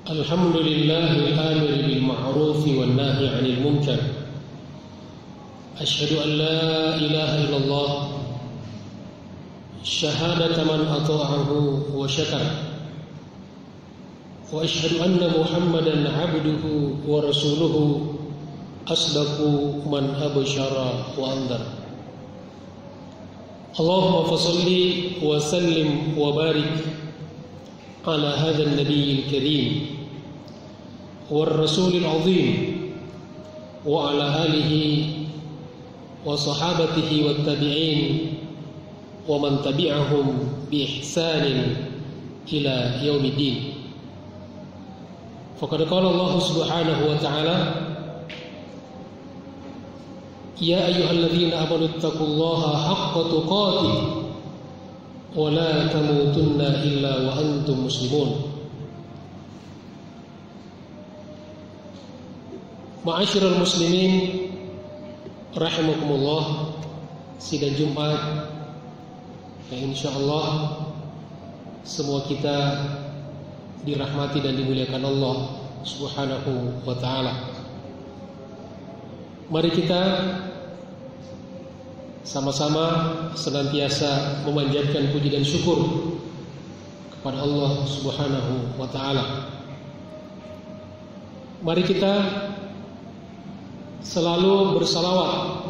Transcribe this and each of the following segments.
الحمد لله الآمر بالمعروف والناهي عن المنكر أشهد أن لا إله إلا الله شهادة من أطاعه وشكر وأشهد أن محمدا عبده ورسوله أصدق من أبشر وأنذر اللهم فصل وسلم وبارك على هذا النبي الكريم والرسول العظيم وعلى آله وصحابته والتابعين ومن تبعهم بإحسان إلى يوم الدين. فقد قال الله سبحانه وتعالى يا أيها الذين آمنوا اتقوا الله حق تقاته ولا تموتن إلا وأنتم مسلمون. Ma'asyiral muslimin rahimakumullah, sidang Jumat yang insyaallah semua kita dirahmati dan dimuliakan Allah Subhanahu wa taala. Mari kita sama-sama senantiasa memanjatkan puji dan syukur kepada Allah Subhanahu wa taala. Mari kita selalu bersalawat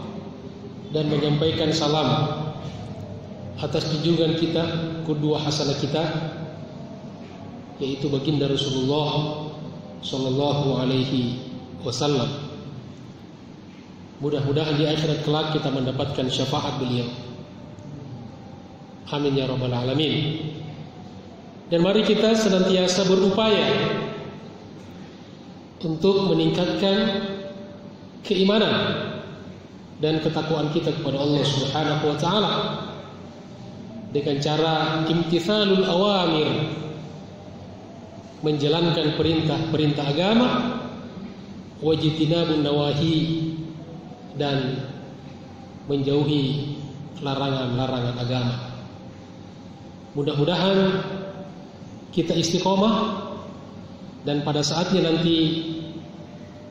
dan menyampaikan salam atas junjungan kita, qudwah hasanah kita, yaitu baginda Rasulullah sallallahu alaihi wasallam. Mudah-mudahan di akhirat kelak kita mendapatkan syafaat beliau. Amin ya rabbal alamin. Dan mari kita senantiasa berupaya untuk meningkatkan keimanan dan ketakwaan kita kepada Allah Subhanahu wa taala dengan cara imtithalul awamir, menjalankan perintah-perintah agama, wajtinabun nawahi, dan menjauhi larangan-larangan agama. Mudah-mudahan kita istiqomah dan pada saatnya nanti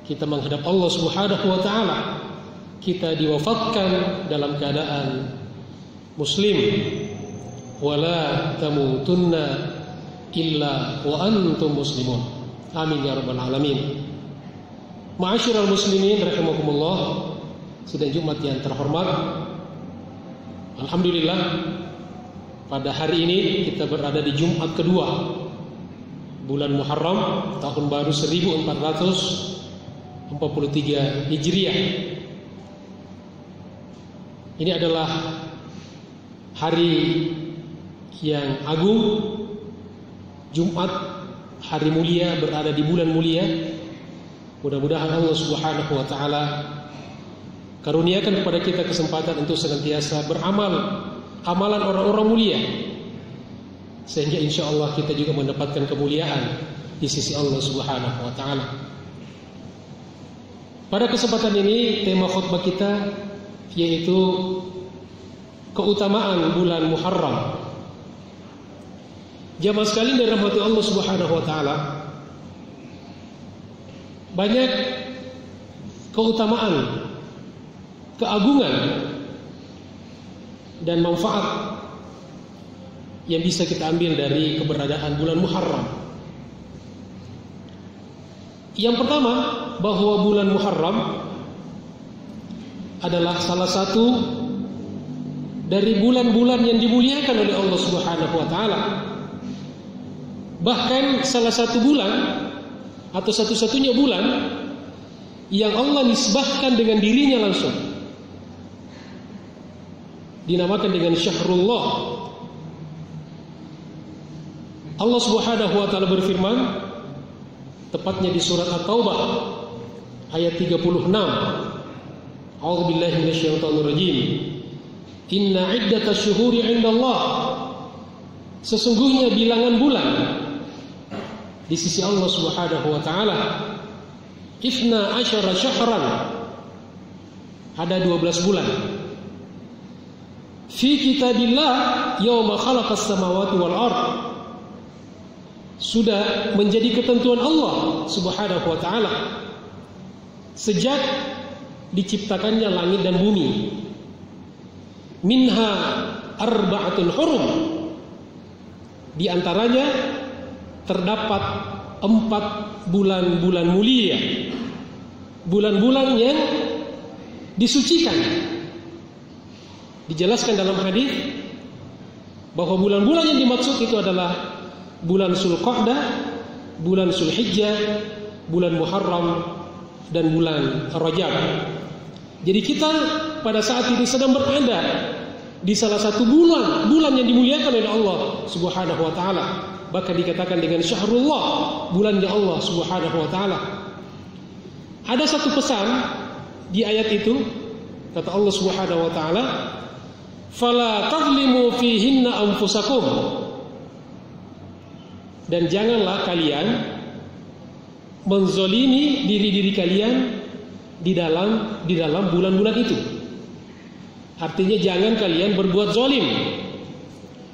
kita menghadap Allah Subhanahu wa taala, kita diwafatkan dalam keadaan muslim. Wala tamutunna illa wa antum muslimun. Amin ya rabbal alamin. Ma'asyiral muslimin rahimakumullah, sidang Jumat yang terhormat, alhamdulillah pada hari ini kita berada di Jumat kedua bulan Muharram tahun baru 1443 Hijriah. Ini adalah hari yang agung, Jumat, hari mulia, berada di bulan mulia. Mudah-mudahan Allah Subhanahu wa taala karuniakan kepada kita kesempatan untuk senantiasa beramal amalan orang-orang mulia, sehingga insyaallah kita juga mendapatkan kemuliaan di sisi Allah Subhanahu wa taala. Pada kesempatan ini tema khutbah kita yaitu keutamaan bulan Muharram. Jamaah sekalian dari rahmat Allah Subhanahu wa taala, banyak keutamaan, keagungan dan manfaat yang bisa kita ambil dari keberadaan bulan Muharram. Yang pertama, bahwa bulan Muharram adalah salah satu dari bulan-bulan yang dimuliakan oleh Allah Subhanahu wa taala. Bahkan salah satu bulan atau satu-satunya bulan yang Allah nisbahkan dengan dirinya langsung, dinamakan dengan Syahrullah. Allah Subhanahu wa taala berfirman, tepatnya di surat At-Taubah ayat 36. A'udzubillahi minasyaitonir rajim. Inna iddatasy syuhuri 'indallah. Sesungguhnya bilangan bulan di sisi Allah Subhanahu wa taala 12 syahran. Ada 12 bulan. Fi kitabillah yauma khalaqas samawati wal ardh. sudah menjadi ketentuan Allah Subhanahu wa taala sejak diciptakannya langit dan bumi. Minha arba'atun hurum, di antaranya terdapat 4 bulan-bulan mulia, bulan-bulan yang disucikan. Dijelaskan dalam hadis bahwa bulan-bulan yang dimaksud itu adalah bulan Zulqa'dah, bulan Zulhijjah, bulan Muharram, dan bulan Rajab. Jadi kita pada saat ini sedang berada di salah satu bulan yang dimuliakan oleh Allah Subhanahu wa taala. Bahkan dikatakan dengan syahrullah, bulannya Allah Subhanahu wa taala. Ada satu pesan di ayat itu, kata Allah Subhanahu wa taala, "Fala tadhlimu fihinna anfusakum." Dan janganlah kalian menzolimi diri-diri kalian di dalam bulan-bulan itu. Artinya jangan kalian berbuat zalim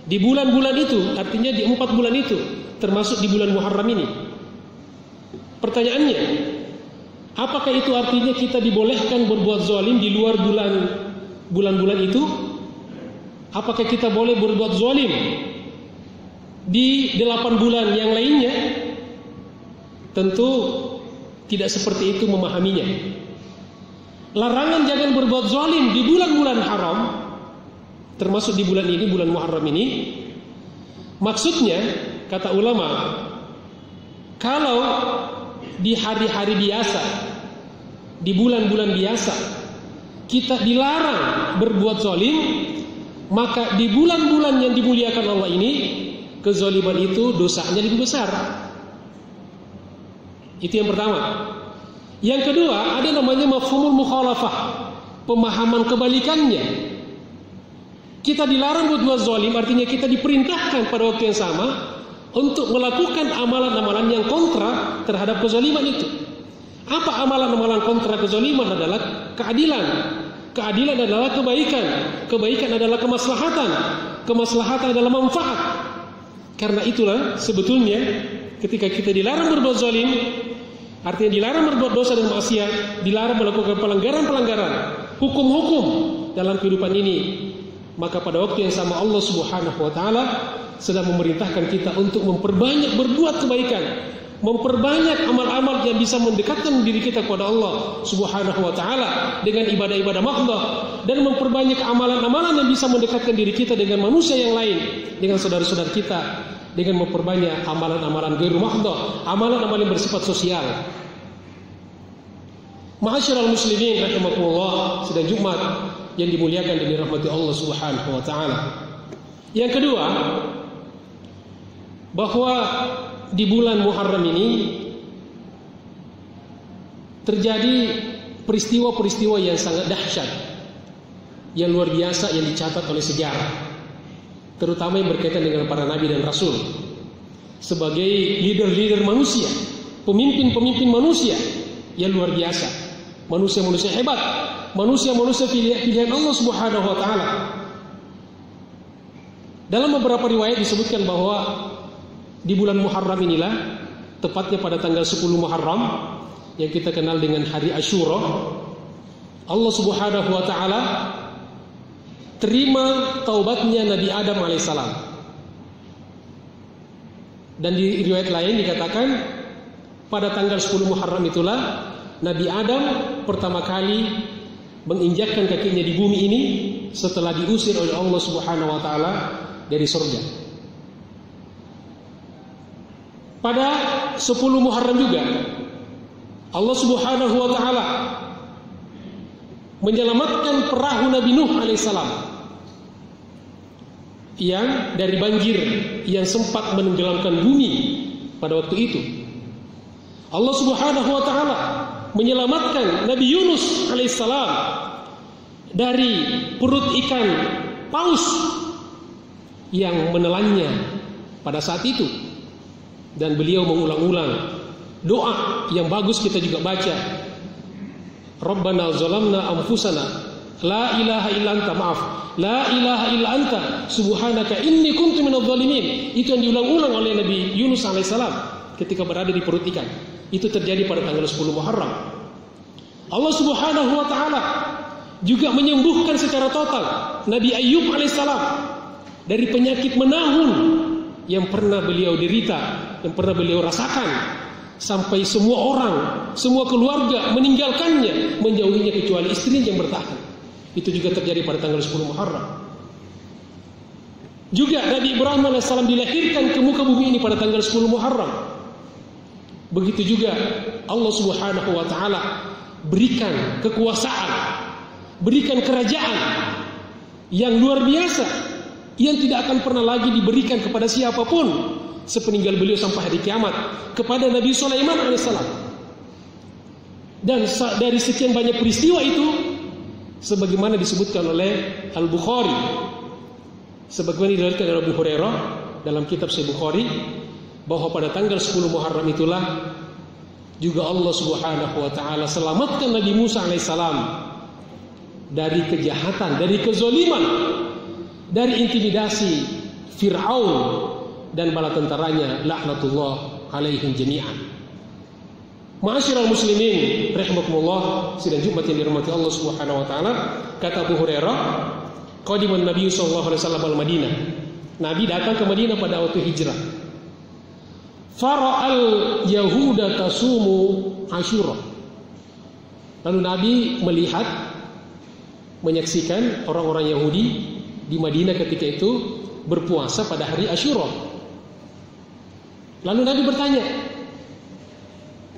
di bulan-bulan itu, artinya di 4 bulan itu, termasuk di bulan Muharram ini. Pertanyaannya, apakah itu artinya kita dibolehkan berbuat zalim di luar bulan-bulan itu? Apakah kita boleh berbuat zalim di 8 bulan yang lainnya? Tentu tidak seperti itu memahaminya. Larangan jangan berbuat zalim di bulan-bulan haram, termasuk di bulan ini, bulan Muharram ini. Maksudnya, kata ulama, kalau di hari-hari biasa, di bulan-bulan biasa, kita dilarang berbuat zalim, maka di bulan-bulan yang dimuliakan Allah ini, kezaliman itu dosanya lebih besar. Itu yang pertama. Yang kedua, ada namanya mafhumul mukhalafah, pemahaman kebalikannya. Kita dilarang berbuat zalim, artinya kita diperintahkan pada waktu yang sama untuk melakukan amalan-amalan yang kontra terhadap kezaliman itu. Apa amalan-amalan kontra kezaliman? Adalah keadilan. Keadilan adalah kebaikan. Kebaikan adalah kemaslahatan. Kemaslahatan adalah manfaat. Karena itulah sebetulnya ketika kita dilarang berbuat zalim, artinya dilarang berbuat dosa dan maksiat, dilarang melakukan pelanggaran-pelanggaran hukum-hukum dalam kehidupan ini, maka pada waktu yang sama Allah Subhanahu wa taala sedang memerintahkan kita untuk memperbanyak berbuat kebaikan, memperbanyak amal-amal yang bisa mendekatkan diri kita kepada Allah Subhanahu wa taala dengan ibadah-ibadah mahdhah, dan memperbanyak amalan-amalan yang bisa mendekatkan diri kita dengan manusia yang lain, dengan saudara-saudara kita, dengan memperbanyak amalan-amalan ghairu mahdhah, amalan-amalan yang bersifat sosial. Ma'asyiral muslimin rahimakumullah, sidang Jumat yang dimuliakan dan dirahmati Allah Subhanahu wa taala. Yang kedua, bahwa di bulan Muharram ini terjadi peristiwa-peristiwa yang sangat dahsyat, yang luar biasa, yang dicatat oleh sejarah, terutama yang berkaitan dengan para nabi dan rasul, sebagai leader-leader manusia, pemimpin-pemimpin manusia yang luar biasa, manusia-manusia hebat, manusia-manusia pilihan Allah Subhanahu wa taala. Dalam beberapa riwayat disebutkan bahwa di bulan Muharram inilah, tepatnya pada tanggal 10 Muharram yang kita kenal dengan hari Asyura, Allah Subhanahu wa taala terima taubatnya Nabi Adam alaihissalam. Dan di riwayat lain dikatakan pada tanggal 10 Muharram itulah Nabi Adam pertama kali menginjakkan kakinya di bumi ini setelah diusir oleh Allah Subhanahu wa taala dari surga. Pada 10 Muharram juga Allah Subhanahu wa taala menyelamatkan perahu Nabi Nuh alaihissalam yang dari banjir yang sempat menenggelamkan bumi pada waktu itu. Allah Subhanahu wa taala menyelamatkan Nabi Yunus alaihissalam dari perut ikan paus yang menelannya pada saat itu. Dan beliau mengulang-ulang doa yang bagus kita juga baca. Rabbana zalamna anfusana La ilaha illa anta, maaf. La ilaha illa anta subhanaka inni kuntu minadh dhalimin. Itu yang diulang-ulang oleh Nabi Yunus alaihissalam ketika berada di perut ikan. Itu terjadi pada tanggal 10 Muharram. Allah Subhanahu wa taala juga menyembuhkan secara total Nabi Ayyub alaihissalam dari penyakit menahun yang pernah beliau derita, yang pernah beliau rasakan, sampai semua orang, semua keluarga meninggalkannya, menjauhinya kecuali istrinya yang bertahan. Itu juga terjadi pada tanggal 10 Muharram. Juga Nabi Ibrahim AS dilahirkan ke muka bumi ini pada tanggal 10 Muharram. Begitu juga Allah Subhanahu wa taala berikan kekuasaan, berikan kerajaan yang luar biasa, yang tidak akan pernah lagi diberikan kepada siapapun sepeninggal beliau sampai hari kiamat, kepada Nabi Sulaiman AS. Dan dari sekian banyak peristiwa itu, sebagaimana disebutkan oleh Al-Bukhari, sebagaimana diriwayatkan oleh Abu Hurairah dalam kitab Sahih Bukhari, bahwa pada tanggal 10 Muharram itulah juga Allah Subhanahu wa taala selamatkan Nabi Musa alaihissalam dari kejahatan, dari kezaliman, dari intimidasi Fir'aun dan bala tentaranya, laknatullah alaihim jami'an. Ma'asyiral muslimin rahimakumullah, sidang Jumat yang dirahmati Allah Subhanahu wa taala, kata Abu Hurairah, qadiman Nabi sallallahu alaihi wasallam al-Madinah. Nabi datang ke Madinah pada waktu hijrah. Fara'al yahuda tasumu Asyura. Lalu Nabi melihat, menyaksikan orang-orang Yahudi di Madinah ketika itu berpuasa pada hari Asyura. Lalu Nabi bertanya,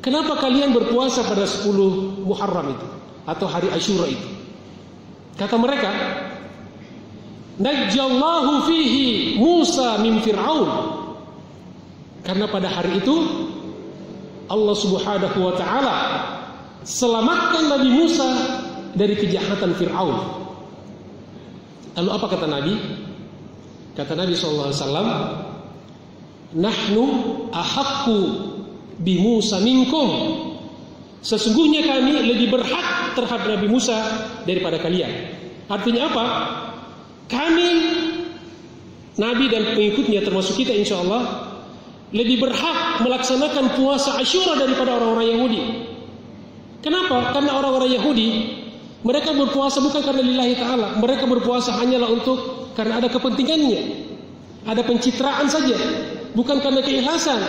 kenapa kalian berpuasa pada 10 Muharram itu atau hari Asyura itu? Kata mereka, najjallahu fihi Musa min Fir'aun. Karena pada hari itu Allah Subhanahu wa taala selamatkan Nabi Musa dari kejahatan Fir'aun. Lalu apa kata Nabi? Kata Nabi sallallahu alaihi wasallam, nahnu ahaqqu bi Musa minkum. Sesungguhnya kami lebih berhak terhadap Nabi Musa daripada kalian. Artinya apa? Kami, Nabi dan pengikutnya termasuk kita insyaallah, lebih berhak melaksanakan puasa Asyura daripada orang-orang Yahudi. Kenapa? Karena orang-orang Yahudi, mereka berpuasa bukan karena lillahi ta'ala. Mereka berpuasa hanyalah untuk karena ada kepentingannya, ada pencitraan saja, bukan karena keikhlasan.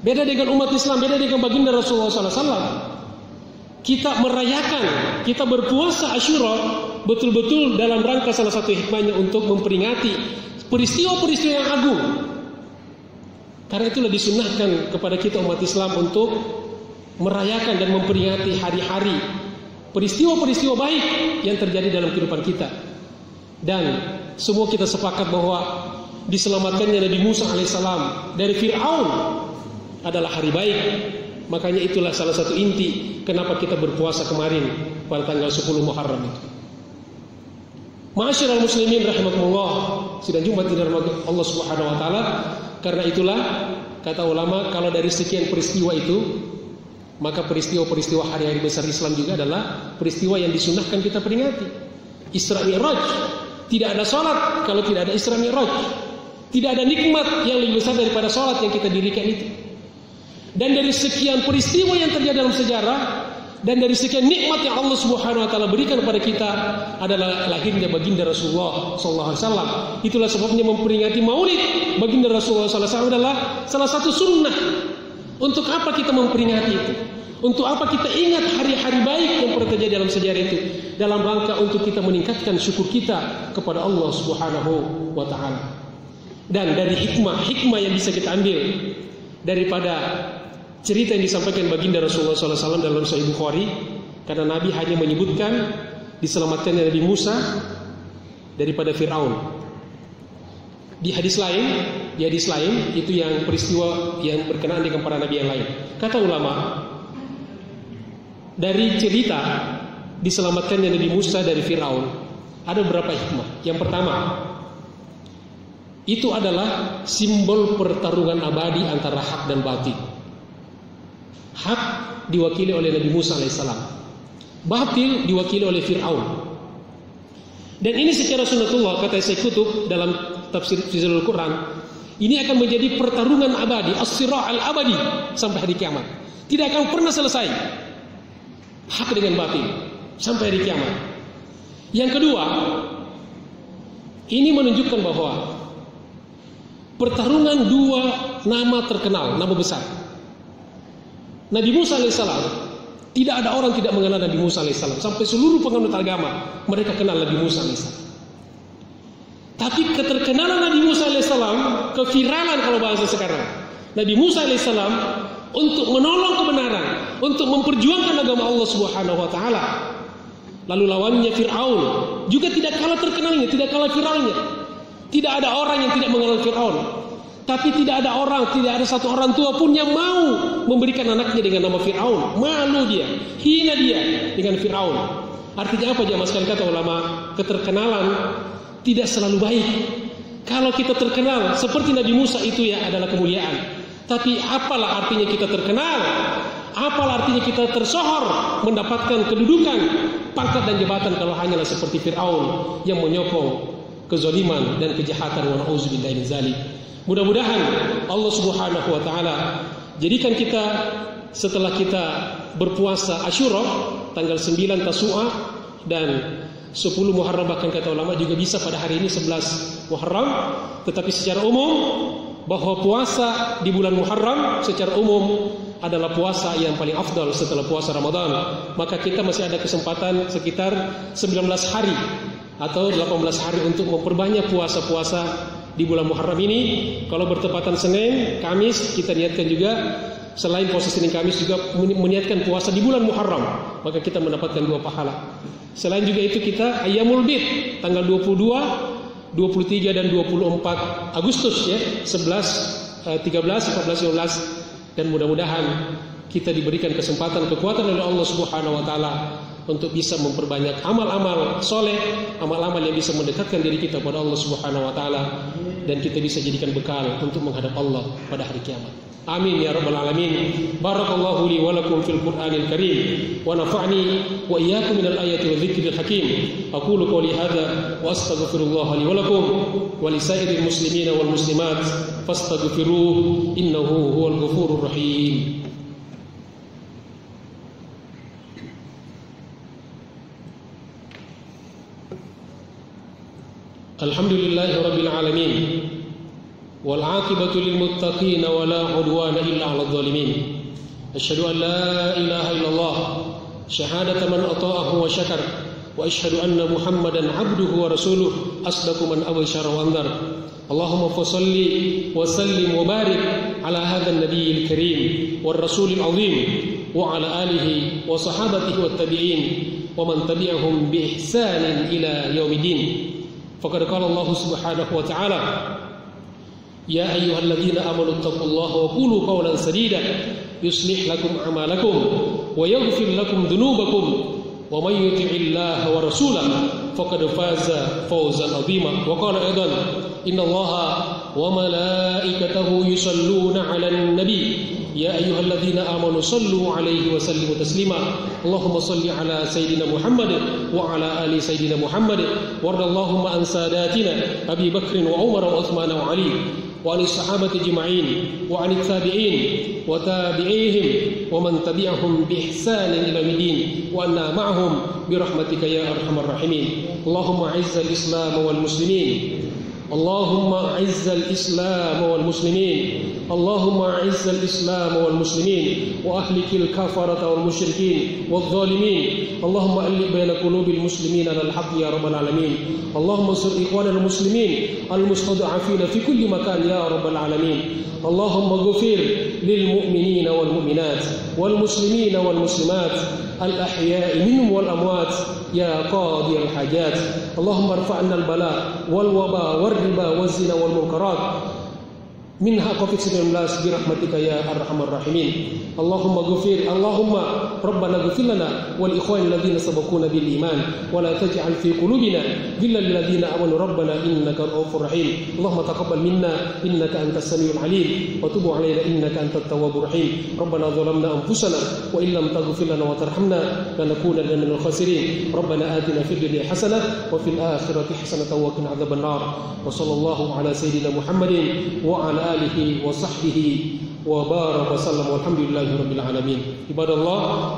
Beda dengan umat Islam, beda dengan baginda Rasulullah SAW. Kita merayakan, kita berpuasa Asyura betul-betul dalam rangka salah satu hikmahnya untuk memperingati peristiwa-peristiwa yang agung. Karena itulah disunnahkan kepada kita umat Islam untuk merayakan dan memperingati hari-hari, peristiwa-peristiwa baik yang terjadi dalam kehidupan kita. Dan semua kita sepakat bahwa diselamatkannya Nabi Musa alaihissalam dari Fir'aun adalah hari baik. Makanya itulah salah satu inti kenapa kita berpuasa kemarin pada tanggal 10 Muharram itu. Ma'asyiral muslimin rahimakumullah, sidang Jumat dirahmati Allah Subhanahu wa taala. Karena itulah kata ulama, kalau dari sekian peristiwa itu, maka peristiwa-peristiwa hari-hari besar Islam juga adalah peristiwa yang disunahkan kita peringati. Isra Mi'raj, tidak ada salat kalau tidak ada Isra Mi'raj. Tidak ada nikmat yang lebih besar daripada salat yang kita dirikan itu. Dan dari sekian peristiwa yang terjadi dalam sejarah, dan dari sekian nikmat yang Allah Subhanahu wa taala berikan kepada kita adalah lahirnya baginda Rasulullah sallallahu alaihi wasallam. Itulah sebabnya memperingati Maulid baginda Rasulullah sallallahu alaihi wasallam adalah salah satu sunnah. Untuk apa kita memperingati itu? Untuk apa kita ingat hari-hari baik yang pernah terjadi dalam sejarah itu? Dalam rangka untuk kita meningkatkan syukur kita kepada Allah Subhanahu wa taala. Dan dari hikmah yang bisa kita ambil daripada cerita yang disampaikan baginda Rasulullah SAW dalam Sahih Bukhari, karena Nabi hanya menyebutkan diselamatkannya Nabi Musa daripada Fir'aun. Di hadis lain itu yang peristiwa yang berkenaan dengan para nabi yang lain. Kata ulama, dari cerita diselamatkannya Nabi Musa dari Fir'aun ada beberapa hikmah. Yang pertama, itu adalah simbol pertarungan abadi antara hak dan batil. Hak diwakili oleh Nabi Musa alaihissalam, batil diwakili oleh Fir'aun. Dan ini secara sunnatullah, kata Syekh Qutb dalam tafsir Fizilul Quran, ini akan menjadi pertarungan abadi, as-sira' al-abadi sampai hari kiamat. Tidak akan pernah selesai hak dengan batil sampai hari kiamat. Yang kedua, ini menunjukkan bahwa pertarungan dua nama terkenal, nama besar. Nabi Musa alaihissalam, tidak ada orang tidak mengenal Nabi Musa alaihissalam. Sampai seluruh penganut agama mereka kenal Nabi Musa alaihissalam. Tapi keterkenalan Nabi Musa alaihissalam, keviralan kalau bahasa sekarang, Nabi Musa alaihissalam untuk menolong kebenaran, untuk memperjuangkan agama Allah Subhanahu wa taala. Lalu lawannya Fir'aun juga tidak kalah terkenalnya, tidak kalah viralnya. Tidak ada orang yang tidak mengenal Fir'aun. Tapi tidak ada satu orang tua pun yang mau memberikan anaknya dengan nama Fir'aun. Malu dia, hina dia dengan Fir'aun. Artinya apa jemaah sekalian, kata ulama, keterkenalan tidak selalu baik. Kalau kita terkenal seperti Nabi Musa itu ya adalah kemuliaan. Tapi apalah artinya kita terkenal? Apalah artinya kita tersohor, mendapatkan kedudukan, pangkat dan jabatan kalau hanyalah seperti Fir'aun yang menyokong kezaliman dan kejahatan, wa na'udzubillahi min dzalik. Mudah-mudahan Allah Subhanahu wa taala jadikan kita setelah kita berpuasa Asyura tanggal 9 Tasu'a dan 10 Muharram, bahkan kata ulama juga bisa pada hari ini 11 Muharram, tetapi secara umum bahwa puasa di bulan Muharram secara umum adalah puasa yang paling afdal setelah puasa Ramadan. Maka kita masih ada kesempatan sekitar 19 hari atau 18 hari untuk memperbanyak puasa-puasa di bulan Muharram ini. Kalau bertepatan Senin, Kamis, kita niatkan juga selain puasa Senin Kamis juga meniatkan puasa di bulan Muharram, maka kita mendapatkan 2 pahala. Selain juga itu kita Ayyamul Bid tanggal 22, 23 dan 24 Agustus ya, 11, 13, 14, 15, dan mudah-mudahan kita diberikan kesempatan, kekuatan oleh Allah Subhanahu wa taala untuk bisa memperbanyak amal-amal soleh, amal-amal yang bisa mendekatkan diri kita kepada Allah Subhanahu wa taala, dan kita bisa jadikan bekal untuk menghadap Allah pada hari kiamat. Amin ya rabbal alamin. Barakallahu li wa lakum fil Qur'anil Karim wa nafa'ni wa iyyakum minal ayati wa dzikril hakim. Aqulu qouli hadza wa astaghfirullah li wa lakum wa li sa'iril muslimina wal muslimat fastaghfiruhu innahu huwal ghafurur rahim. Alhamdulillahi rabbil alamin wal 'aqibatu lil muttaqin wa la 'udwana illa 'alal zalimin. Asyhadu an la ilaha illallah syahadatan man ata'ahu wa syakar, wa asyhadu anna Muhammadan 'abduhu wa rasuluhu asdaqu man absyara wa anzar. Allahumma fashalli wa sallim wa barik ala hadzal nabiyil karim war rasulil azim wa ala alihi wa sahabatihi wat tabi'in wa man tabi'ahum bi ihsanin ila yaumiddin. Faqad qala Allah Subhanahu wa ta'ala, ya ayyuhalladzina amanu taqullaha wa qulu qawlan sadida yuslih lakum a'malakum wa yaghfir lakum dhunubakum wa may yuti'illaha wa rasulahu faqad faza fawzan 'azima. Wa qala aidan, innallaha wa malaikatahu yusalluna 'alan nabi ya ayyuhalladzina amanu sallu 'alaihi wa sallimu taslima. Allahumma salli 'ala sayyidina Muhammad wa 'ala ali sayyidina Muhammad warḍallahumma an sadatina Abi Bakr wa Umar wa Uthman wa Ali wa ali sahabati ajma'in wa ali tabi'in wa tabi'ihim wa man tabi'ahum bi ihsanin ila yaumiddin wa anna ma'ahum bi rahmatika ya arhamar rahimin. Allahumma 'izzal islam wal muslimin, Allahumma 'izzal islam wal muslimin, Allahumma 'izzal islam wal muslimin wa ahlikil kafarata wal musyrikin wal zalimin. Allahumma alif baina qulubil muslimin alal haqq ya rabbal alamin. Allahumma ansur ikhwanal muslimin al mustad'afin fi kulli makan ya rabbal alamin. Allahumma ighfir lil mu'minina wal mu'minat wal muslimina wal muslimat al ahya'i minhum wal amwat ya qadiyal hajat. Allahumma irfa'na al bala wal waba wal riba waz zina wal munkarat minha COVID-19 birahmatika ya arhamar rahimin. Allahumma rabbana ghfir lana wal ikhwanil ladzina sabaquna bil iman wa la taj'al fi qulubina ghillan lil ladzina amanu rabbana innaka ra'ufur rahim. Allahumma taqabbal minna innaka antas samiul alim wa tub 'alaina innaka antat tawwabur rahim. Rabbana zalamna anfusana wa illam taghfir lana wa tarhamna lanakunanna minal khasirin. Rabbana atina fid dunya hasanah wa fil akhirati hasanah wa qina adzaban nar. Wa sallallahu ala sayyidina Muhammadin wa ala alihi wa sahbihi wa baraka wa sallam walhamdulillahi rabbil alamin. Ibadallah,